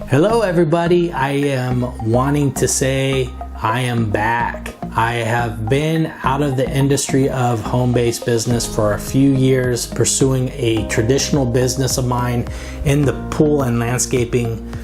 Hello everybody, I am wanting to say I am back. I have been out of the industry of home-based business for a few years, pursuing a traditional business of mine in the pool and landscaping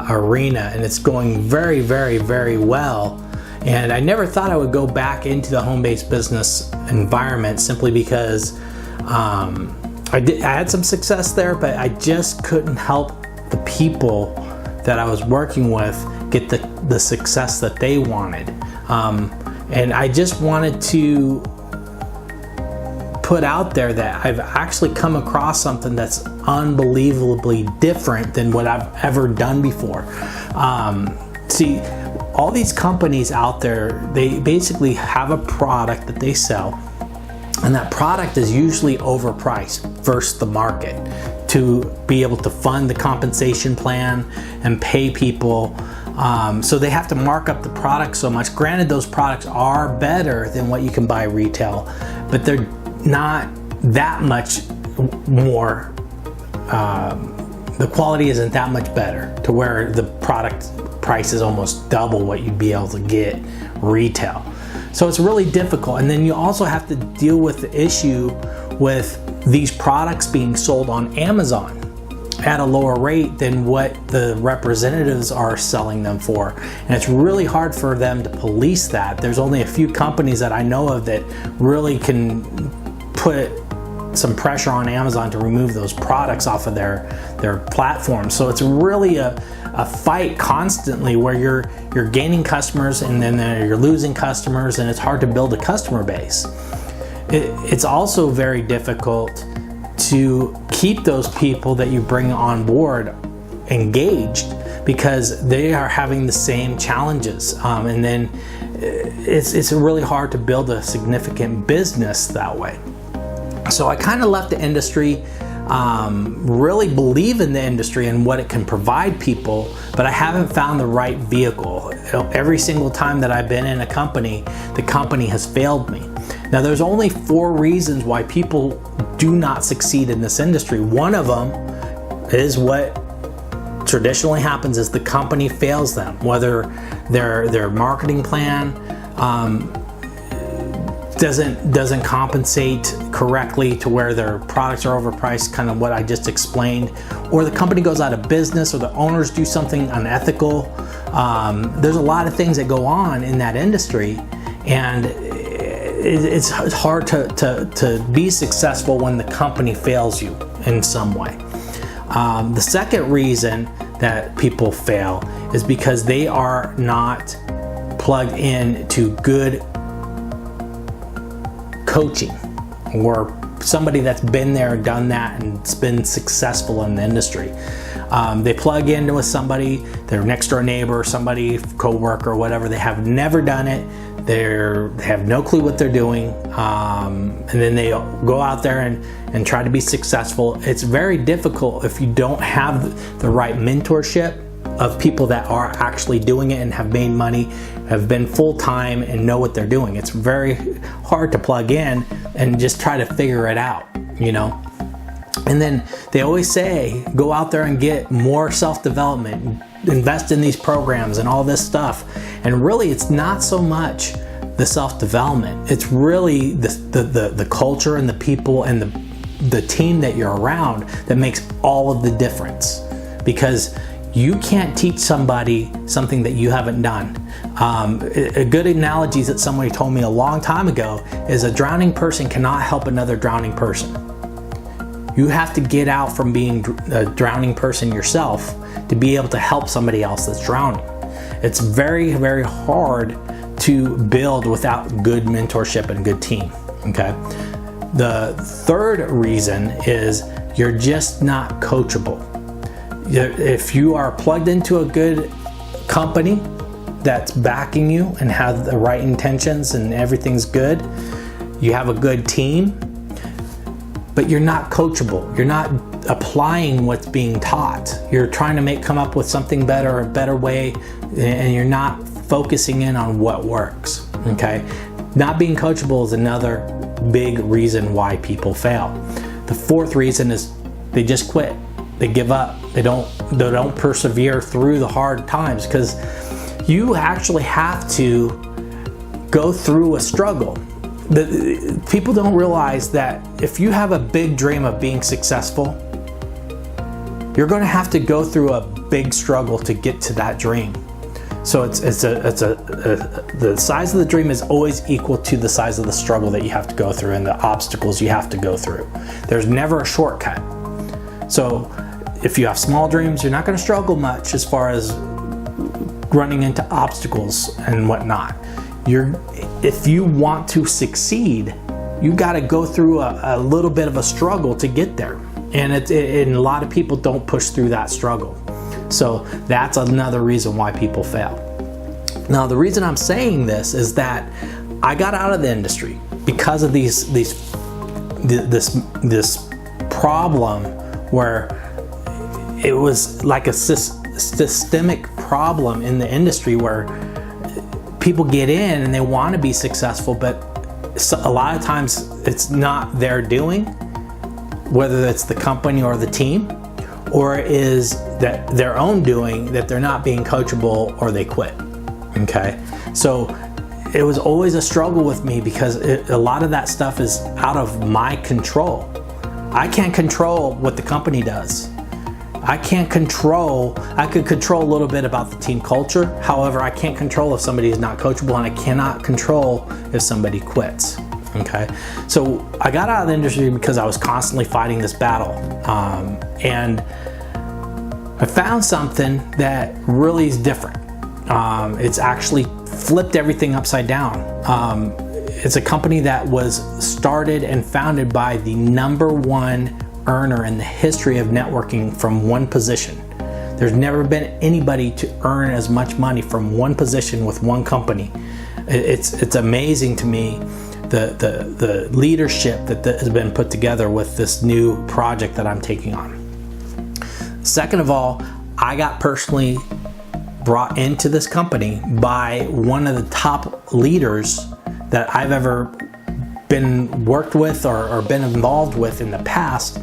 arena, and it's going very, very, very well. And I never thought I would go back into the home-based business environment simply because I had some success there, but I just couldn't help the people that I was working with get the success that they wanted. And I just wanted to put out there that I've actually come across something that's unbelievably different than what I've ever done before. See, all these companies out there, they basically have a product that they sell, and that product is usually overpriced versus the market to be able to fund the compensation plan and pay people. So they have to mark up the product so much. Granted, those products are better than what you can buy retail, but they're not that much more, the quality isn't that much better to where the product price is almost double what you'd be able to get retail. So it's really difficult. And then you also have to deal with the issue with these products being sold on Amazon at a lower rate than what the representatives are selling them for. And it's really hard for them to police that. There's only a few companies that I know of that really can put some pressure on Amazon to remove those products off of their platform. So it's really a fight constantly where you're gaining customers and then you're losing customers, and it's hard to build a customer base. It's also very difficult to keep those people that you bring on board engaged because they are having the same challenges, and then it's really hard to build a significant business that way. So I kind of left the industry, really believe in the industry and what it can provide people, but I haven't found the right vehicle. Every single time that I've been in a company, the company has failed me. Now, there's only 4 reasons why people do not succeed in this industry. One of them is what traditionally happens is the company fails them, whether their marketing plan doesn't compensate correctly to where their products are overpriced, kind of what I just explained, or the company goes out of business, or the owners do something unethical. There's a lot of things that go on in that industry, and it's hard to be successful when the company fails you in some way. The second reason that people fail is because they are not plugged in to good coaching, or somebody that's been there, done that, and it's been successful in the industry. They plug in with somebody, their next door neighbor, somebody, co-worker, whatever. They have never done it. They have no clue what they're doing, and then they go out there and try to be successful. It's very difficult if you don't have the right mentorship of people that are actually doing it and have made money, have been full-time and know what they're doing. It's very hard to plug in and just try to figure it out, you know. And then they always say, go out there and get more self-development, invest in these programs and all this stuff. And really, it's not so much the self-development. It's really the culture and the people and the team that you're around that makes all of the difference. Because you can't teach somebody something that you haven't done. A good analogy that somebody told me a long time ago is a drowning person cannot help another drowning person. You have to get out from being a drowning person yourself to be able to help somebody else that's drowning. It's very, very hard to build without good mentorship and good team, okay? The third reason is you're just not coachable. If you are plugged into a good company that's backing you and has the right intentions and everything's good, you have a good team, but you're not coachable. You're not applying what's being taught. You're trying to come up with something better, a better way, and you're not focusing in on what works, okay? Not being coachable is another big reason why people fail. The fourth reason is they just quit. They give up. They don't persevere through the hard times, because you actually have to go through a struggle. People don't realize that if you have a big dream of being successful, you're going to have to go through a big struggle to get to that dream. So the size of the dream is always equal to the size of the struggle that you have to go through and the obstacles you have to go through. There's never a shortcut. So if you have small dreams, you're not going to struggle much as far as running into obstacles and whatnot. If you want to succeed, you got to go through a little bit of a struggle to get there. And a lot of people don't push through that struggle. So that's another reason why people fail. Now, the reason I'm saying this is that I got out of the industry because of this problem where it was like a systemic problem in the industry where people get in and they want to be successful, but a lot of times it's not their doing, whether it's the company or the team, or is that their own doing, that they're not being coachable or they quit. Okay, so it was always a struggle with me because a lot of that stuff is out of my control. I can't control what the company does. I could control a little bit about the team culture. However, I can't control if somebody is not coachable, and I cannot control if somebody quits. Okay, so I got out of the industry because I was constantly fighting this battle, and I found something that really is different. It's actually flipped everything upside down. It's a company that was started and founded by the #1 earner in the history of networking from one position. There's never been anybody to earn as much money from one position with one company. It's amazing to me the leadership that has been put together with this new project that I'm taking on. Second of all, I got personally brought into this company by one of the top leaders that I've ever been worked with or been involved with in the past,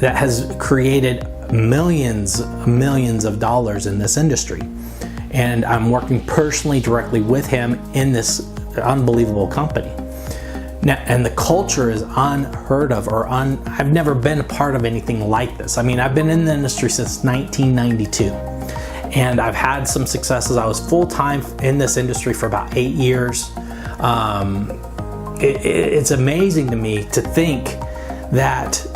that has created millions of dollars in this industry. And I'm working personally directly with him in this unbelievable company. Now, and the culture is unheard of, I've never been a part of anything like this. I mean, I've been in the industry since 1992, and I've had some successes. I was full-time in this industry for about 8 years. It's amazing to me to think that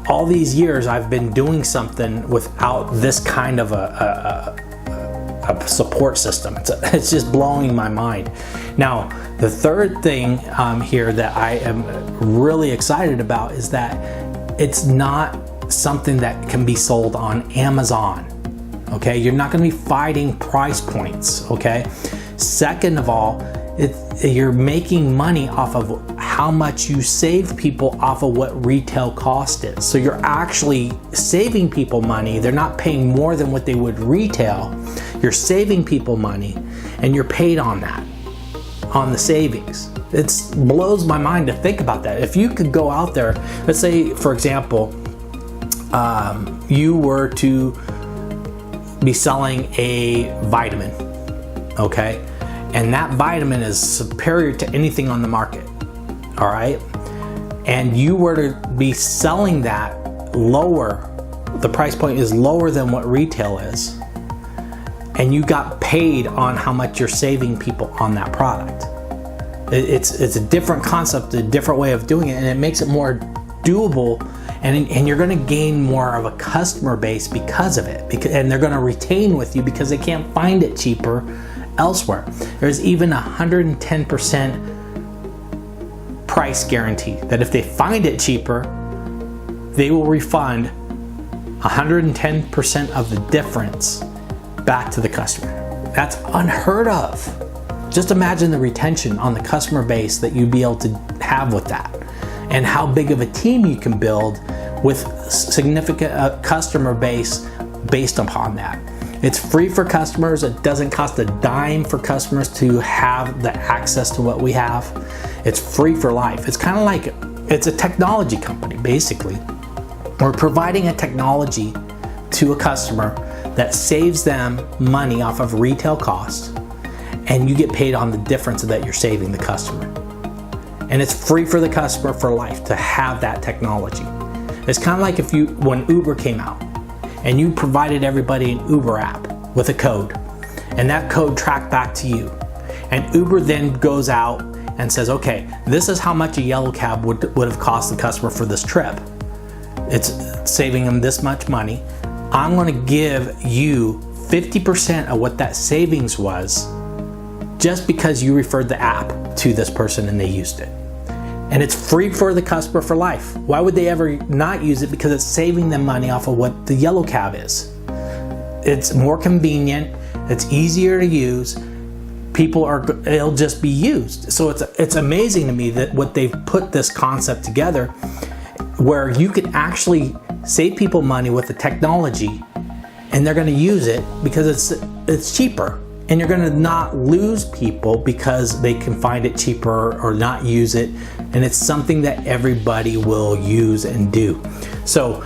all these years I've been doing something without this kind of a support system. It's just blowing my mind. Now, the third thing here that I am really excited about is that it's not something that can be sold on Amazon. Okay, you're not going to be fighting price points. Okay, second of all, you're making money off of how much you save people off of what retail cost is. So you're actually saving people money. They're not paying more than what they would retail. You're saving people money, and you're paid on that, on the savings. It blows my mind to think about that. If you could go out there, let's say, for example, you were to be selling a vitamin, okay? And that vitamin is superior to anything on the market, all right? And you were to be selling that lower, the price point is lower than what retail is, and you got paid on how much you're saving people on that product. It's a different concept, a different way of doing it, and it makes it more doable, and you're gonna gain more of a customer base because of it, and they're gonna retain with you because they can't find it cheaper elsewhere. There's even 110% price guarantee that if they find it cheaper, they will refund 110% of the difference back to the customer. That's unheard of. Just imagine the retention on the customer base that you'd be able to have with that, and how big of a team you can build with significant customer base based upon that. It's free for customers. It doesn't cost a dime for customers to have the access to what we have. It's free for life. It's kind of like, it's a technology company, basically. We're providing a technology to a customer that saves them money off of retail costs, and you get paid on the difference that you're saving the customer. And it's free for the customer for life to have that technology. It's kind of like when Uber came out and you provided everybody an Uber app with a code, and that code tracked back to you. And Uber then goes out and says, okay, this is how much a yellow cab would have cost the customer for this trip. It's saving them this much money. I'm going to give you 50% of what that savings was just because you referred the app to this person and they used it. And it's free for the customer for life. Why would they ever not use it? Because it's saving them money off of what the yellow cab is. It's more convenient. It's easier to use. It'll just be used. So it's amazing to me that what they've put this concept together where you can actually save people money with the technology, and they're going to use it because it's cheaper. And you're going to not lose people because they can find it cheaper or not use it. And it's something that everybody will use and do. So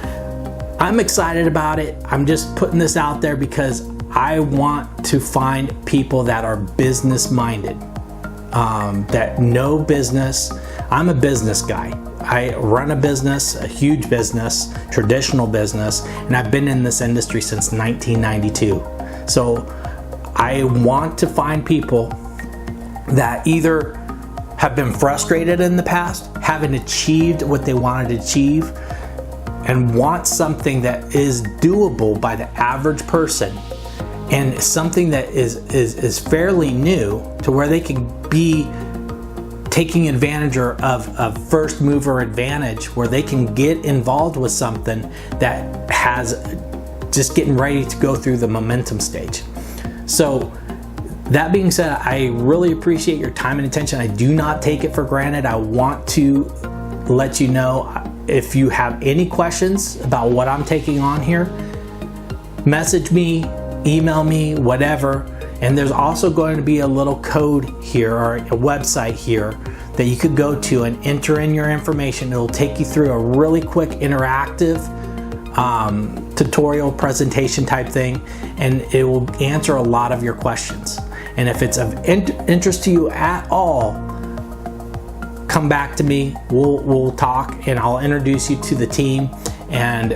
I'm excited about it. I'm just putting this out there because I want to find people that are business minded, that know business. I'm a business guy. I run a business, a huge business, traditional business, and I've been in this industry since 1992. So I want to find people that either have been frustrated in the past, haven't achieved what they wanted to achieve, and want something that is doable by the average person, and something that is fairly new to where they can be taking advantage of first mover advantage, where they can get involved with something that has just getting ready to go through the momentum stage. So that being said, I really appreciate your time and attention. I do not take it for granted. I want to let you know if you have any questions about what I'm taking on here, message me, email me, whatever. And there's also going to be a little code here or a website here that you could go to and enter in your information. It'll take you through a really quick interactive tutorial presentation type thing, and it will answer a lot of your questions. And if it's of interest to you at all, come back to me. We'll talk, and I'll introduce you to the team, and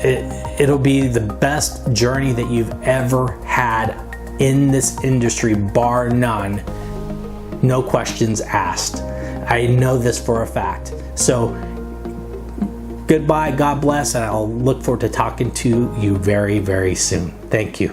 it'll be the best journey that you've ever had in this industry, bar none. No questions asked. I know this for a fact. So goodbye, God bless, and I'll look forward to talking to you very, very soon. Thank you.